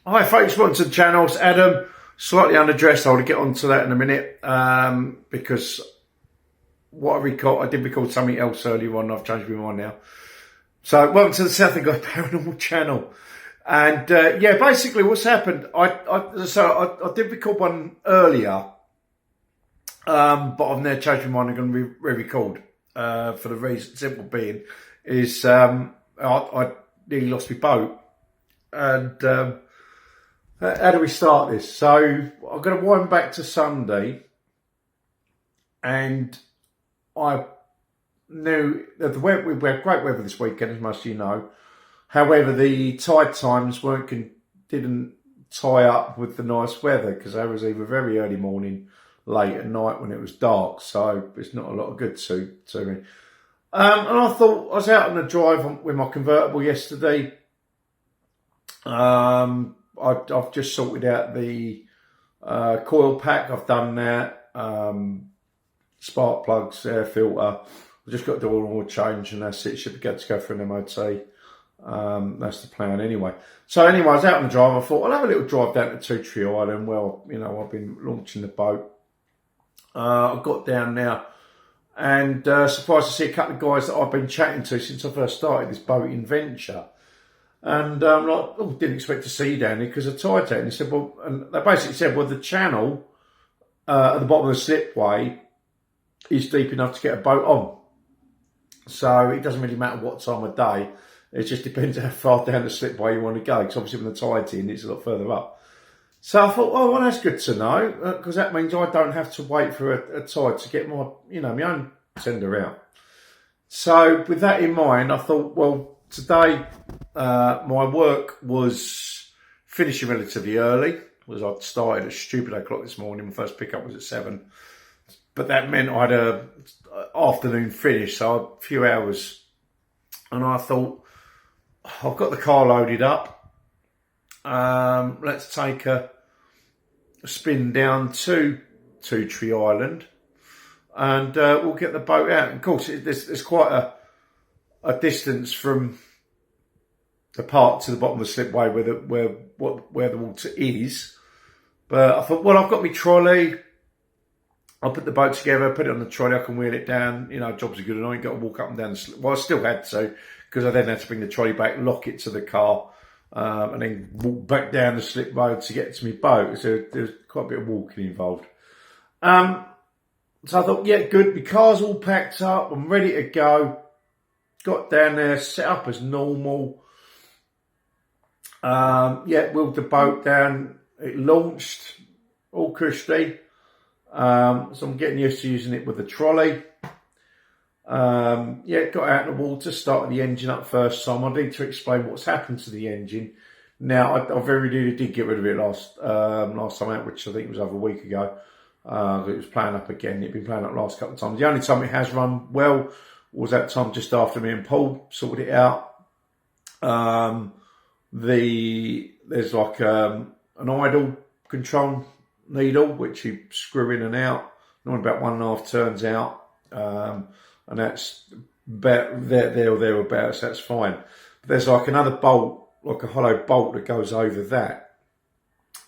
Hi folks, welcome to the channel. It's Adam, slightly underdressed. I want to get onto that in a minute because what I did record something else earlier on. I've changed my mind now. So welcome to the South Guy Paranormal channel. And yeah, basically what's happened, I did record one earlier, but I've now changed my mind. I'm going to re-record for the reason, simple being, is I nearly lost my boat. And how do we start this? So I'm going to wind back to Sunday, and I knew that we had great weather this weekend, as most of you know. However, the tide times didn't tie up with the nice weather because there was either very early morning, late at night when it was dark. So it's not a lot of good to me. And I thought I was out on the drive with my convertible yesterday. I've just sorted out the coil pack. I've done that. Spark plugs, air filter. I've just got to do all the oil change and that's it. Should be good to go for an MOT. That's the plan anyway. So anyway, I was out on the drive. I thought I'll have a little drive down to Two Tree Island. Well, you know, I've been launching the boat. I got down now and surprised to see a couple of guys that I've been chatting to since I first started this boating venture. And I'm like, oh, didn't expect to see you down here because of tide's out. And he said, well, and they basically said, well, the channel at the bottom of the slipway is deep enough to get a boat on. So it doesn't really matter what time of day. It just depends how far down the slipway you want to go. Because obviously when the tide's in, it's a lot further up. So I thought, oh, well, that's good to know. Because that means I don't have to wait for a tide to get my, my own tender out. So with that in mind, I thought, well, today, my work was finishing relatively early. I started at stupid o'clock this morning. My first pickup was at 7. But that meant I had a afternoon finish, so a few hours. And I thought, I've got the car loaded up. Let's take a spin down to Two Tree Island. And we'll get the boat out. And of course, there's quite a distance from the part to the bottom of the slipway where the water is. But I thought, well, I've got my trolley. I'll put the boat together, put it on the trolley, I can wheel it down. Jobs are good and I ain't got to walk up and down the slipway. Well, I still had to, because I then had to bring the trolley back, lock it to the car, and then walk back down the slip road to get to my boat. So there was quite a bit of walking involved. So I thought, yeah, good. My car's all packed up. I'm ready to go. Got down there, set up as normal. Wheeled the boat down. It launched, all cushy. So I'm getting used to using it with the trolley. Got out in the water, started the engine up first time. I need to explain what's happened to the engine. Now, I very nearly did get rid of it last time out, which I think was over a week ago. It was playing up again. It'd been playing up last couple of times. The only time it has run well was that time just after me and Paul sorted it out. There's like an idle control needle which you screw in and out. Normally about 1.5 turns out, and that's about there or thereabouts. That's fine. But there's like another bolt, like a hollow bolt that goes over that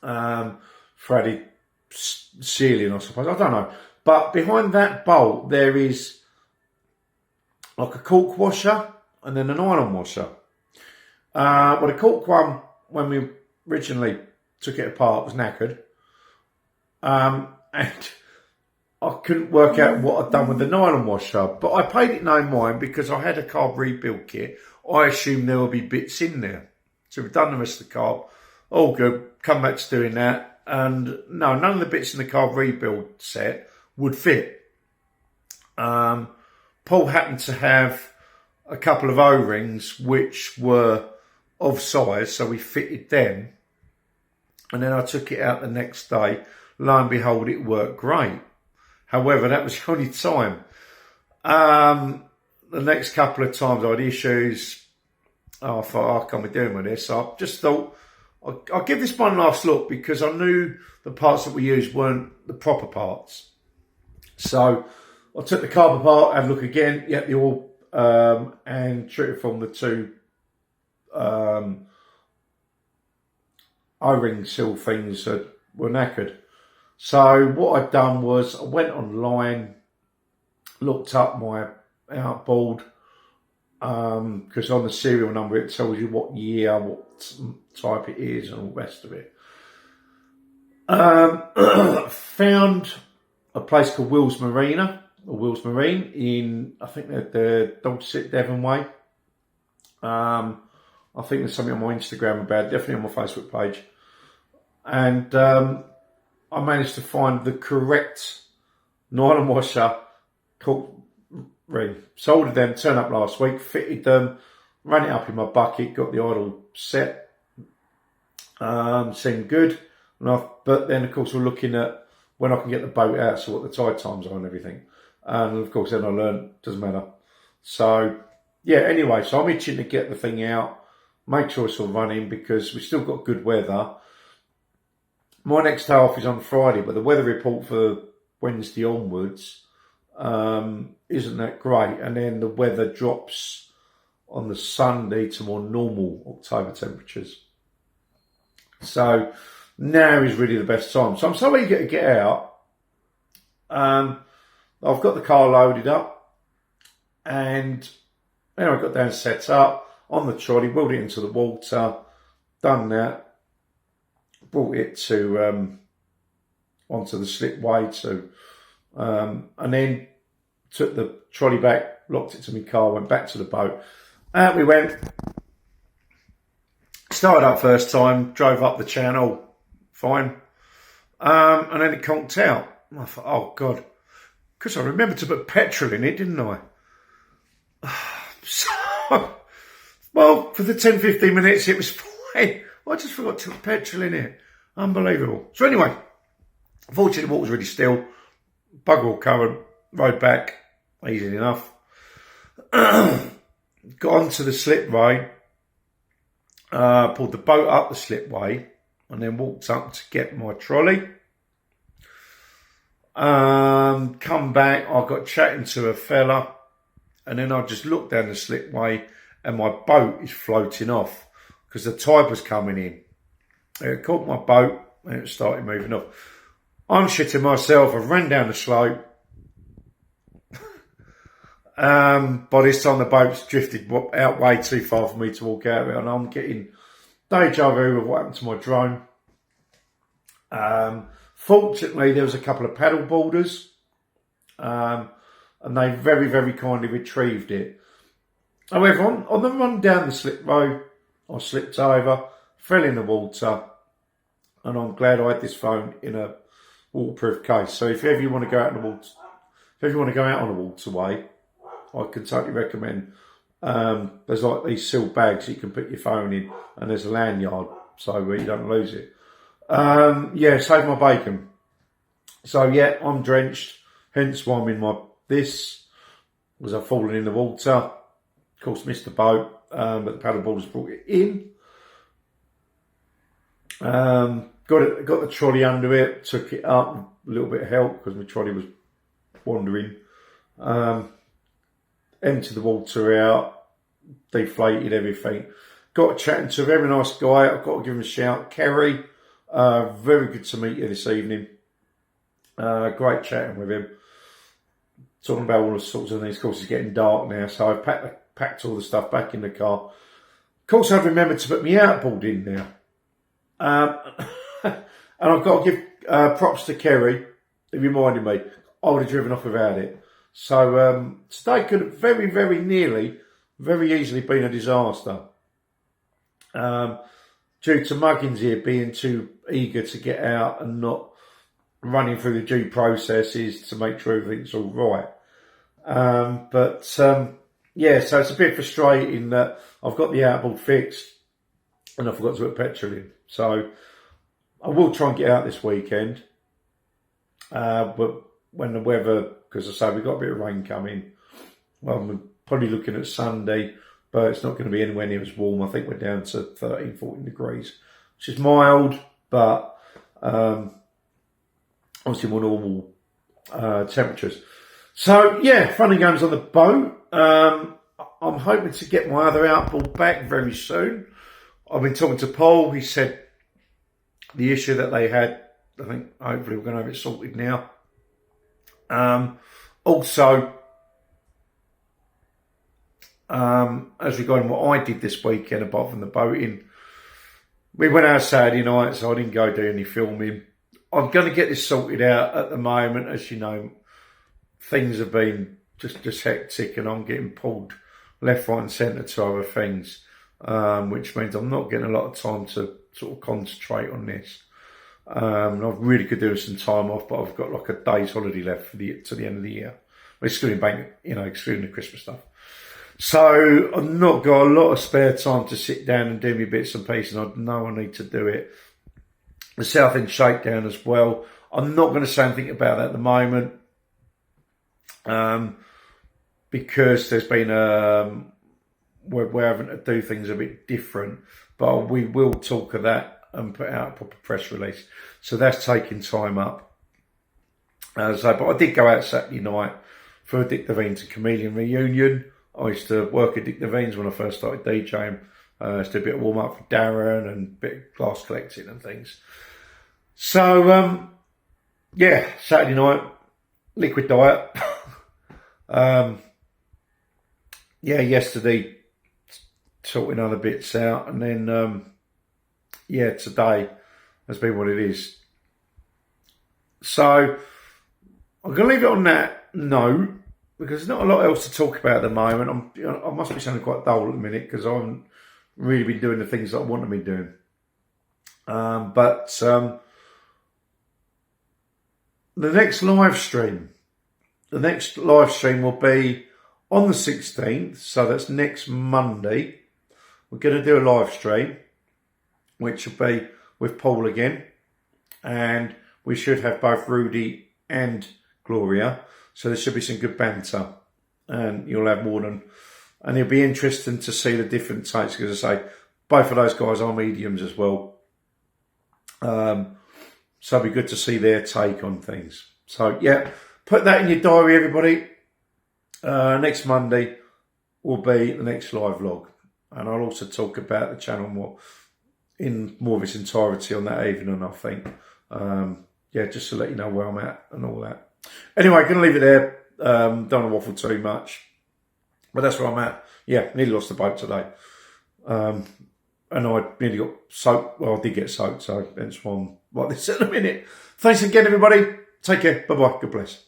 for added sealing, I suppose. I don't know. But behind that bolt there is like a cork washer and then a nylon washer. Well, the cork one, when we originally took it apart, was knackered. And I couldn't work out what I'd done with the nylon washer. But I paid it no mind because I had a carb rebuild kit. I assumed there would be bits in there. So we've done the rest of the carb. All good. Come back to doing that. And no, none of the bits in the carb rebuild set would fit. Paul happened to have a couple of O-rings which were of size, so we fitted them. And then I took it out the next day. Lo and behold, it worked great. However, that was the only time. The next couple of times I had issues. I thought, I can't be doing with this. So I just thought, I'll give this one last look because I knew the parts that we used weren't the proper parts. So I took the carb apart, had a look again, the oil, and treated from the two O-ring seal things that were knackered. So what I'd done was I went online, looked up my outboard, because on the serial number it tells you what year, what type it is, and all the rest of it. Found a place called Will's Marine in, I think they're the Dorset Devon way. I think there's something on my Instagram about it, definitely on my Facebook page. And I managed to find the correct nylon washer called ring. Soldered them, turned up last week, fitted them, ran it up in my bucket, got the idle set. Seemed good. But then, of course, we're looking at when I can get the boat out, so what the tide times are and everything. And, of course, then I learned, doesn't matter. So, yeah, anyway, so I'm itching to get the thing out, make sure it's all running, because we've still got good weather. My next day off is on Friday, but the weather report for Wednesday onwards isn't that great. And then the weather drops on the Sunday to more normal October temperatures. So now is really the best time. So I'm so eager to get out. I've got the car loaded up, and then I got down, set up on the trolley, wheeled it into the water, done that, brought it to onto the slipway and then took the trolley back, locked it to my car, went back to the boat. Out we went. Started up first time, drove up the channel, fine. And then it conked out. I thought, oh God. Because I remembered to put petrol in it, didn't I? So, well, for the 10-15 minutes it was fine. I just forgot to put petrol in it. Unbelievable. So anyway, fortunately the water was really still. Bugger all current, rode back, easy enough. Got onto the slipway. Pulled the boat up the slipway and then walked up to get my trolley. Come back, I got chatting to a fella, and then I just looked down the slipway and my boat is floating off because the tide was coming in. It caught my boat and it started moving off. I'm shitting myself. I ran down the slope. By this time the boat's drifted out way too far for me to walk out of it, and I'm getting deja vu of what happened to my drone. Fortunately, there was a couple of paddle boarders, and they very, very kindly retrieved it. However, on the run down the slip road, I slipped over, fell in the water, and I'm glad I had this phone in a waterproof case. So if ever you want to go out on the water, if ever you want to go out on a waterway, I can totally recommend. There's like these sealed bags you can put your phone in, and there's a lanyard so where you don't lose it. Yeah, save my bacon. So yeah, I'm drenched, hence why I'm in my this. Was I falling in the water? Of course, missed the boat, but the paddleboarders brought it in. Got the trolley under it, took it up, a little bit of help because my trolley was wandering. Emptied the water out, deflated everything. Got chatting to a very nice guy. I've got to give him a shout. Kerry, very good to meet you this evening. Great chatting with him. Talking about all the sorts of things. Of course, it's getting dark now, so I've packed all the stuff back in the car. Of course, I've remembered to put my outboard in now. And I've got to give props to Kerry. He reminded me. I would have driven off without it. So today could have very, very nearly, very easily been a disaster. Due to Muggins here being too eager to get out and not running through the due processes to make sure everything's all right. Yeah, so it's a bit frustrating that I've got the outboard fixed and I forgot to put petrol in. So I will try and get out this weekend. But when the weather, because I say we've got a bit of rain coming, well, I'm probably looking at Sunday, but it's not going to be anywhere near as warm. I think we're down to 13, 14 degrees, which is mild, but obviously more normal temperatures. So yeah, fun and games on the boat. I'm hoping to get my other outboard back very soon. I've been talking to Paul. He said the issue that they had. I think hopefully we're going to have it sorted now. Also, as regarding what I did this weekend, apart from the boating, we went out Saturday night, so I didn't go do any filming. I'm going to get this sorted out at the moment. As you know, things have been just hectic, and I'm getting pulled left, right and centre to other things, which means I'm not getting a lot of time to sort of concentrate on this. I really could do with some time off, but I've got like a day's holiday left to the end of the year, excluding excluding the Christmas stuff. So I've not got a lot of spare time to sit down and do me bits and pieces, and I know I need to do it. The South End Shakedown as well. I'm not going to say anything about that at the moment, because there's been we're having to do things a bit different, but we will talk of that and put out a proper press release. So that's taking time up. But I did go out Saturday night for a Dick Devines and Chameleon reunion. I used to work at Dick Devines when I first started DJing. Just did a bit of warm up for Darren and a bit of glass collecting and things. So, yeah, Saturday night, liquid diet. Yeah, yesterday, sorting other bits out. And then, yeah, today has been what it is. So, I'm going to leave it on that note, because there's not a lot else to talk about at the moment. I must be sounding quite dull at the minute, because I haven't really been doing the things that I want to be doing. But the next live stream will be on the 16th, so that's next Monday. We're going to do a live stream, which will be with Paul again, and we should have both Rudy and Gloria, so there should be some good banter, and you'll have more than, and it'll be interesting to see the different takes, because I say both of those guys are mediums as well, so it'll be good to see their take on things. So yeah, put that in your diary, everybody. Next Monday will be the next live vlog, and I'll also talk about the channel more of its entirety on that evening, I think. Yeah, just to let you know where I'm at and all that. Anyway, going to leave it there. Don't want to waffle too much, but that's where I'm at. Yeah, nearly lost the boat today. And I nearly got soaked. Well, I did get soaked, so that's why I'm like this in a minute. Thanks again, everybody. Take care. Bye-bye. God bless.